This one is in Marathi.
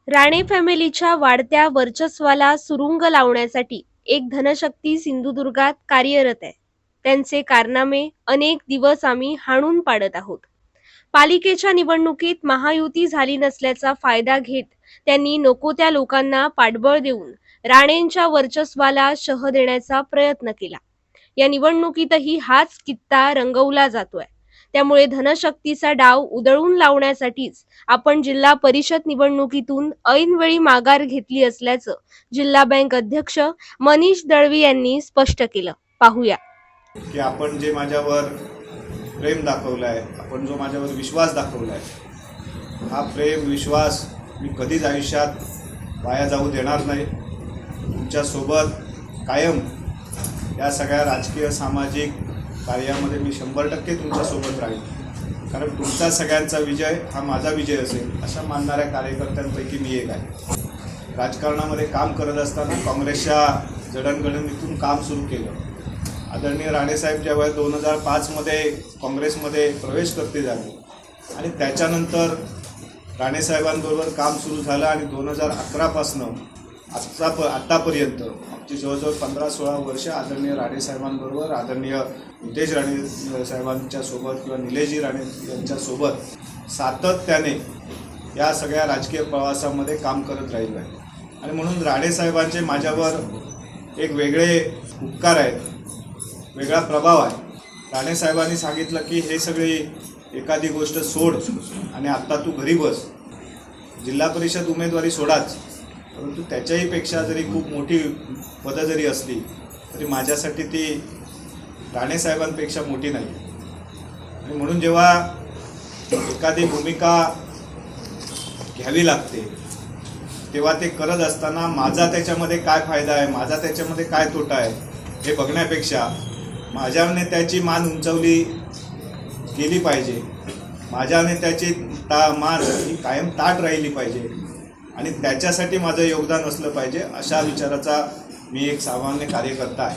राणे फॅमिलीच्या वाढत्या वर्चस्वाला सुरुंग लावण्यासाठी एक धनशक्ती सिंधुदुर्गात कार्यरत आहे. त्यांचे कारनामे अनेक दिवस आम्ही हाणून पाडत आहोत. पालिकेच्या निवडणुकीत महायुती झाली नसल्याचा फायदा घेत त्यांनी नको त्या लोकांना पाठबळ देऊन राणेंच्या वर्चस्वाला शह देण्याचा प्रयत्न केला. या निवडणुकीतही हाच कित्ता रंगवला जातोय. त्यामुळे धनशक्तीचा डाव उधळून लावण्यासाठीच आपण जिल्हा परिषद निवडणुकीतून ऐनवेळी माघार घेतली असल्याचं जिल्हा बँक अध्यक्ष मनीष दळवी यांनी स्पष्ट केलं. पाहूया. की आपण जे माझ्यावर प्रेम दाखवलाय, आपण जो माझ्यावर विश्वास दाखवलाय, हा प्रेम विश्वास मी कधीच आयुष्यात वाया जाऊ देणार नाही. तुमच्यासोबत कायम या सगळ्या राजकीय सामाजिक कार्यामध्ये मी 100% तुमच्यासोबत राहील. कारण तुमचा सगळ्यांचा विजय हा माझा विजय असेल अशा मानणाऱ्या कार्यकर्त्यांपैकी मी एक आहे. राजकारणामध्ये काम करत असताना काँग्रेसच्या जडणघडणीतून काम सुरू केलं. आदरणीय राणेसाहेब जेव्हा 2005मध्ये काँग्रेसमध्ये प्रवेश करते झाले आणि त्याच्यानंतर राणेसाहेबांबरोबर काम सुरू झालं आणि 2011पासनं आत्तापर्यंत आमची जवळजवळ 15-16 वर्ष आदरणीय राणेसाहेबांबरोबर, आदरणीय नितेश राणे साहेबांच्या सोबत किंवा निलेशजी राणे यांच्यासोबत सातत्याने या सगळ्या राजकीय प्रवासामध्ये काम करत राहिलो आहे. आणि म्हणून राणेसाहेबांचे माझ्यावर एक वेगळे उपकार आहेत, वेगळा प्रभाव आहे. राणेसाहेबांनी सांगितलं की हे सगळी एखादी गोष्ट सोड आणि आत्ता तू घरी बस. जिल्हा परिषद उमेदवारी सोडाच, परंतु त्याच्याही पेक्षा जरी खूप मोठी पदं जरी असली तरी माझ्यासाठी ती राणेसाहेबांपेक्षा मोठी नाही. आणि म्हणून जेव्हा एखादी भूमिका घ्यावी लागते तेव्हा ते करत असताना माझा त्याच्यामध्ये काय फायदा आहे, माझा त्याच्यामध्ये काय तोटा आहे हे बघण्यापेक्षा माझ्याने त्याची मान उंचावली गेली पाहिजे, माझ्याने त्याची मान ही कायम ताट राहिली पाहिजे आणि त्याच्यासाठी माझं योगदान असलं पाहिजे, अशा विचाराचा मी एक सामान्य कार्यकर्ता आहे.